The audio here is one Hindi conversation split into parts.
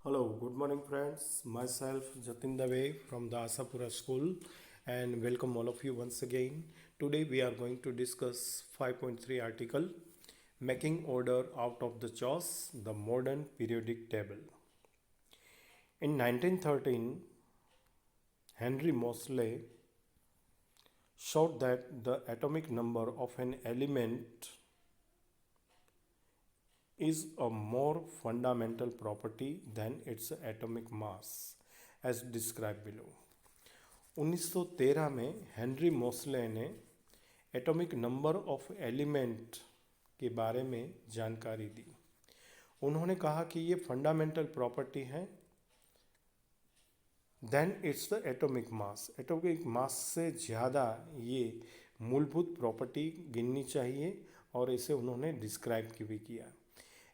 Hello, good morning, friends. Myself Jatin Dave from the Asapura School, and welcome all of you once again. Today we are going to discuss 5.3 article Making Order Out of the Chaos, the Modern Periodic Table. In 1913, Henry Moseley showed that the atomic number of an element is a more fundamental property than its atomic mass, as described below. 1913 में हेनरी मोसले ने एटॉमिक नंबर ऑफ एलिमेंट के बारे में जानकारी दी। उन्होंने कहा कि ये फंडामेंटल प्रॉपर्टी है then it's the atomic mass. Atomic mass से ज़्यादा ये मूलभूत प्रॉपर्टी गिननी चाहिए और इसे उन्होंने डिस्क्राइब भी किया।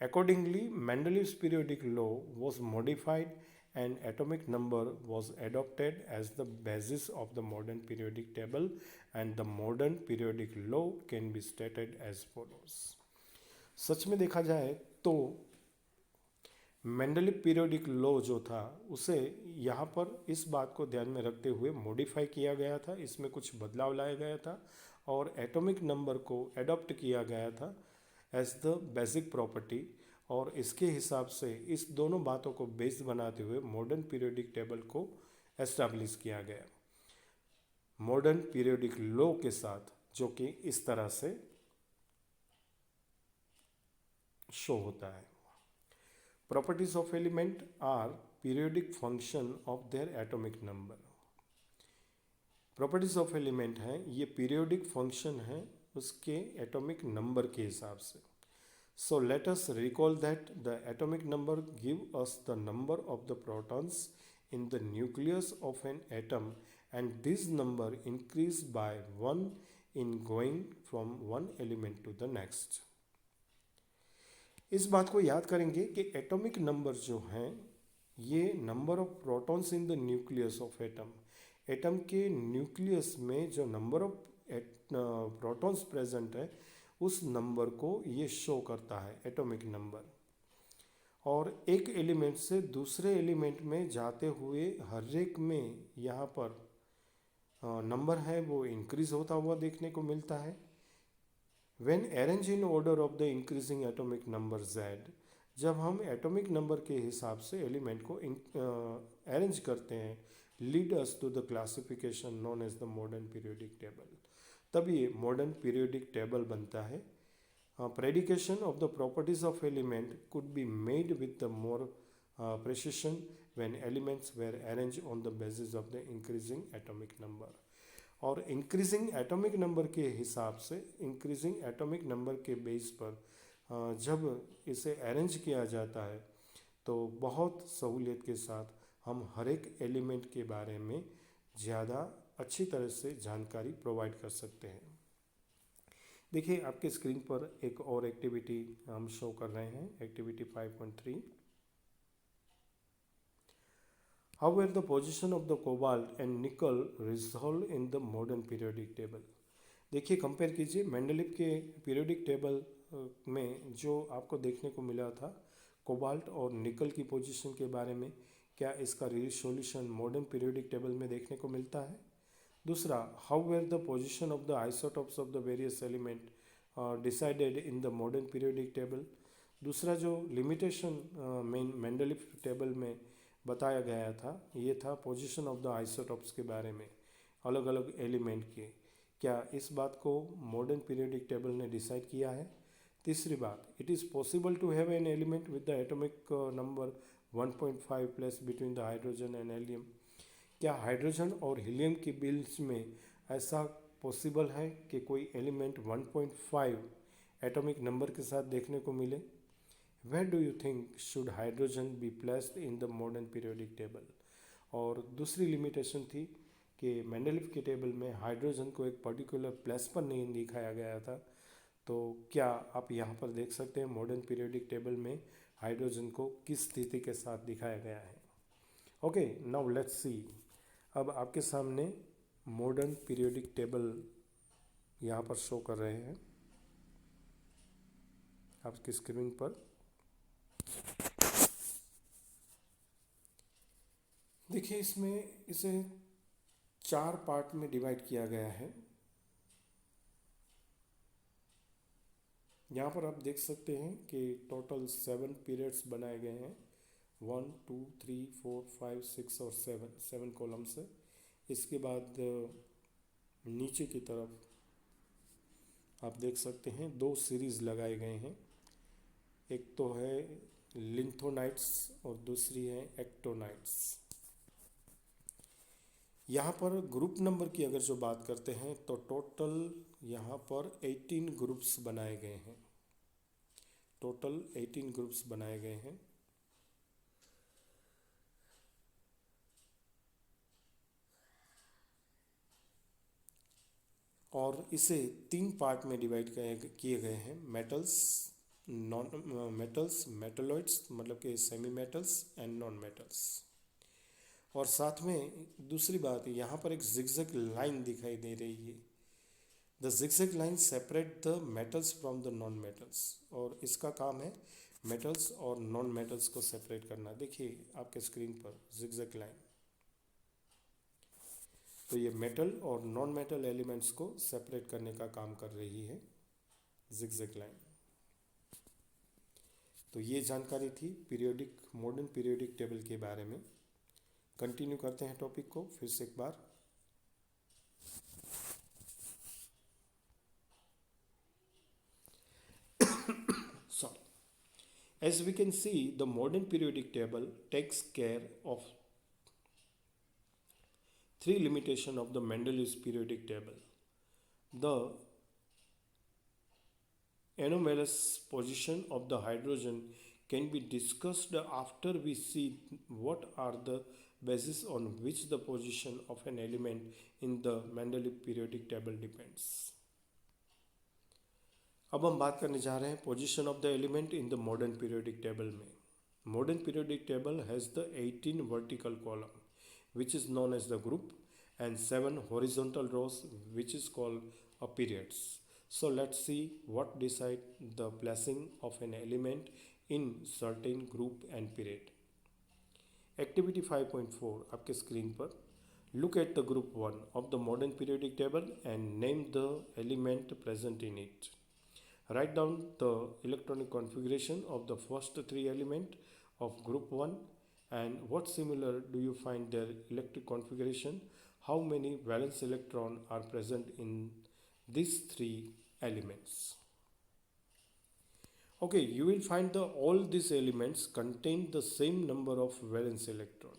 Accordingly, Mendeleev's periodic law was modified and atomic number was adopted as the basis of the modern periodic table, and the modern periodic law can be stated as follows. सच में देखा जाए तो मेंडलीव पीरियोडिक लॉ जो था उसे यहाँ पर इस बात को ध्यान में रखते हुए मॉडिफाई किया गया था, इसमें कुछ बदलाव लाया गया था और एटॉमिक नंबर को एडॉप्ट किया गया था एज द बेसिक प्रॉपर्टी, और इसके हिसाब से इस दोनों बातों को बेस बनाते हुए मॉडर्न पीरियोडिक टेबल को एस्टैब्लिश किया गया मॉडर्न पीरियोडिक लॉ के साथ, जो कि इस तरह से शो होता है। Properties of element are periodic function of their atomic number. Properties of element हैं, ये पीरियोडिक फंक्शन है उसके एटॉमिक नंबर के हिसाब से। So let us recall that the atomic number give us the number of the protons in the nucleus of an atom, and this number increase by 1 in going from one element to the next. इस बात को याद करेंगे कि एटॉमिक नंबर जो हैं ये number of protons in the nucleus of atom, atom के न्यूक्लियस में जो नंबर ऑफ प्रोटॉन्स प्रेजेंट है उस नंबर को ये शो करता है एटॉमिक नंबर। और एक एलिमेंट से दूसरे एलिमेंट में जाते हुए हर एक में यहाँ पर नंबर है वो इंक्रीज होता हुआ देखने को मिलता है। When arrange in order of the increasing atomic number z, जब हम एटॉमिक नंबर के हिसाब से एलिमेंट को अरेंज करते हैं, lead us to the classification known as the modern periodic table, तब ये मॉडर्न पीरियोडिक टेबल बनता है। Prediction of the properties of element could be made with the more precision when elements were arrange on the basis of the increasing atomic number. और इंक्रीजिंग एटॉमिक नंबर के हिसाब से, इंक्रीजिंग एटॉमिक नंबर के बेस पर जब इसे अरेंज किया जाता है तो बहुत सहूलियत के साथ हम हर एक एलिमेंट के बारे में ज़्यादा अच्छी तरह से जानकारी प्रोवाइड कर सकते हैं। देखिए आपके स्क्रीन पर एक और एक्टिविटी हम शो कर रहे हैं, activity 5.3। How are the position of the cobalt and nickel resolve in the modern periodic table. देखिए कंपेयर कीजिए मेंडलीव के पीरियोडिक टेबल में जो आपको देखने को मिला था कोबाल्ट और निकल की पोजीशन के बारे में, क्या इसका रिसोल्यूशन मॉडर्न पीरियोडिक टेबल में देखने को मिलता है। दूसरा, how where the position of the isotopes of the various element decided in the modern periodic table. दूसरा जो लिमिटेशन मेंडलीव टेबल में बताया गया था ये था पोजिशन ऑफ द आइसोटॉप्स के बारे में, अलग अलग एलिमेंट के, क्या इस बात को मॉडर्न पीरियोडिक टेबल ने डिसाइड किया है। तीसरी बात, it is possible to have an element with the atomic number 1.5 plus between the hydrogen and helium. क्या हाइड्रोजन और हीलियम के बीच में ऐसा पॉसिबल है कि कोई एलिमेंट 1.5 एटॉमिक नंबर के साथ देखने को मिले। Where do you think should hydrogen be placed in the modern periodic table. और दूसरी लिमिटेशन थी कि मेंडलीव के टेबल में हाइड्रोजन को एक पर्टिकुलर प्लेस पर नहीं दिखाया गया था, तो क्या आप यहाँ पर देख सकते हैं मॉडर्न पीरियोडिक टेबल में हाइड्रोजन को किस स्थिति के साथ दिखाया गया है। Okay, now let's see. अब आपके सामने मॉडर्न पीरियोडिक टेबल यहाँ पर शो कर रहे हैं आपकी स्क्रीन पर। देखिए इसमें इसे चार पार्ट में डिवाइड किया गया है। यहाँ पर आप देख सकते हैं कि टोटल 7 पीरियड्स बनाए गए हैं। 1 2 3 4 5 6 और 7 कॉलम्स है। इसके बाद नीचे की तरफ आप देख सकते हैं 2 सीरीज लगाए गए हैं। एक तो है लिंथोनाइट्स और दूसरी है एक्टोनाइट्स। यहाँ पर ग्रुप नंबर की अगर जो बात करते हैं तो टोटल यहाँ पर 18 ग्रुप्स बनाए गए हैं। टोटल 18 ग्रुप्स बनाए गए हैं। और इसे 3 पार्ट में डिवाइड किए गए हैं। मेटल्स, नॉन मेटल्स, मेटलॉइड्स मतलब कि semi metals and non metals. और साथ में दूसरी बात, यहाँ पर एक जिगजैग लाइन दिखाई दे रही है। The zigzag line separate the metals from the non metals. और इसका काम है मेटल्स और नॉन मेटल्स को सेपरेट करना। देखिए आपके स्क्रीन पर जिगजैग लाइन, तो ये मेटल और नॉन मेटल एलिमेंट्स को सेपरेट करने का काम कर रही है जिगजैग लाइन। तो ये जानकारी थी पीरियोडिक, मॉडर्न पीरियोडिक टेबल के बारे में। कंटिन्यू करते हैं टॉपिक को फिर से एक बार। Sorry. As we can see, the modern periodic table takes care of three limitations of the Mendeleev's periodic table. The anomalous position of the hydrogen can be discussed after we see what are the bases on which the position of an element in the Mendeleev periodic table depends. अब हम बात करने जा रहे हैं position of the element in the modern periodic table में। Modern periodic table has the 18 vertical column which is known as the group and 7 horizontal rows which is called a periods. So let's see what decide the placing of an element in certain group and period. Activity 5.4 आपके स्क्रीन पर। Look at the group 1 of the modern periodic table and name the element present in it. Write down the electronic configuration of the first 3 elements of group 1 and what similar do you find their electric configuration? How many valence electrons are present in these 3 elements? Okay, you will find the all these elements contain the same number of valence electron.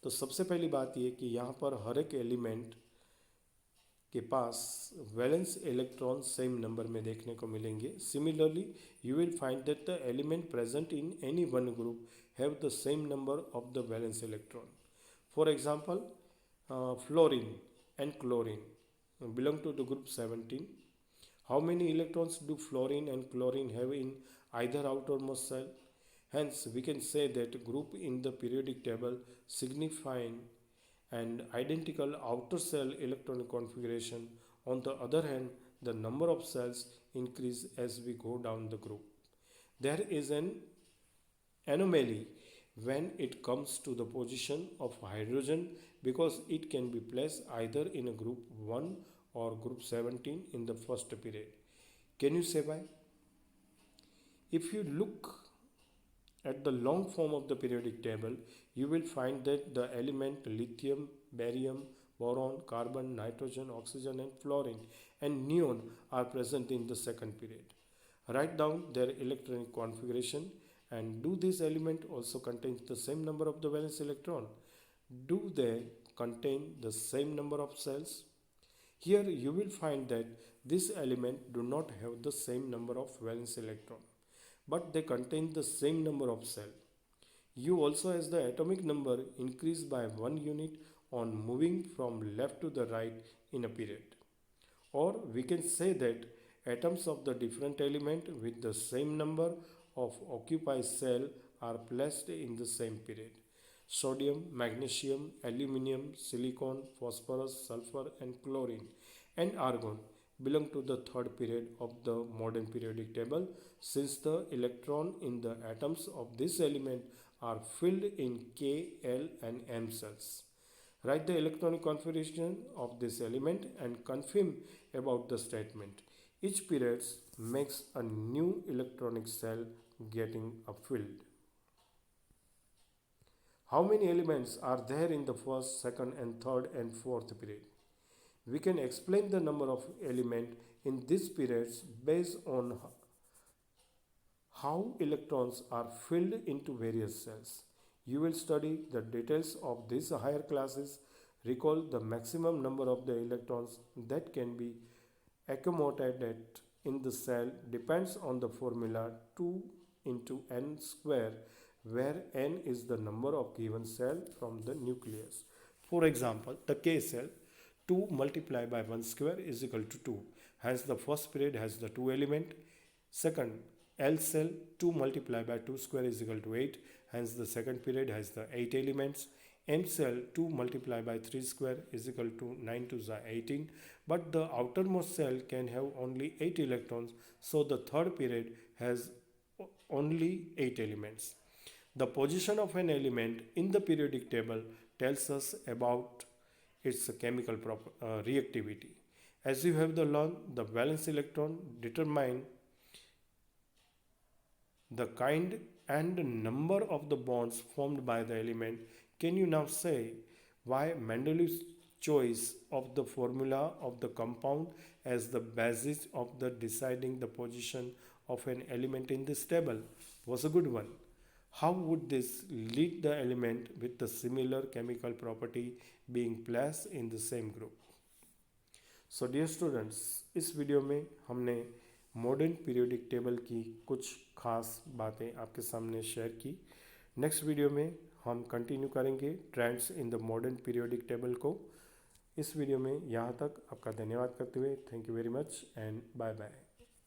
तो सबसे पहली बात ये कि यहाँ पर हर एक एलिमेंट के पास वैलेंस इलेक्ट्रॉन सेम नंबर में देखने को मिलेंगे। Similarly you will find that the element present in any one group have the same number of the valence electron. For example fluorine and chlorine belong to the group 17। How many electrons do fluorine and chlorine have in either outermost cell? Hence we can say that group in the periodic table signifying and identical outer cell electronic configuration. On the other hand, the number of cells increase as we go down the group. There is an anomaly when it comes to the position of hydrogen because it can be placed either in a group 1 or group 17 in the first period. Can you say why? If you look at the long form of the periodic table, you will find that the element lithium, barium, boron, carbon, nitrogen, oxygen and fluorine and neon are present in the second period. Write down their electronic configuration and do this element also contain the same number of the valence electron? Do they contain the same number of cells? Here you will find that this element do not have the same number of valence electron, but they contain the same number of cells. U also has the atomic number increased by 1 unit on moving from left to the right in a period. Or we can say that atoms of the different element with the same number of occupied cell are placed in the same period. Sodium, magnesium, aluminium, silicon, phosphorus, sulfur and chlorine and argon belong to the third period of the modern periodic table since the electron in the atoms of this element are filled in K, L and M cells. Write the electronic configuration of this element and confirm about the statement. Each period makes a new electronic cell getting a filled. How many elements are there in the first, second and third and fourth period? We can explain the number of elements in these periods based on how electrons are filled into various cells. You will study the details of these higher classes. Recall the maximum number of the electrons that can be accommodated in the cell depends on the formula 2 into n square, where n is the number of given cell from the nucleus. For example, the K cell 2 multiplied by 1 square is equal to 2. Hence the first period has the 2 element. Second, L cell 2 multiplied by 2 square is equal to 8. Hence the second period has the 8 elements. M cell 2 multiplied by 3 square is equal to 9 to the 18. But the outermost cell can have only 8 electrons. So the third period has only 8 elements. The position of an element in the periodic table tells us about its chemical reactivity. As you have learned, the valence electron determine the kind and number of the bonds formed by the element. Can you now say why Mendeleev's choice of the formula of the compound as the basis of the deciding the position of an element in this table was a good one? How would this lead the element with the similar chemical property being placed in the same group? So dear students, इस वीडियो में हमने मॉडर्न पीरियोडिक टेबल की कुछ खास बातें आपके सामने शेयर की। नेक्स्ट वीडियो में हम कंटिन्यू करेंगे trends in the modern periodic table को। इस वीडियो में यहाँ तक आपका धन्यवाद करते हुए thank you very much and bye bye.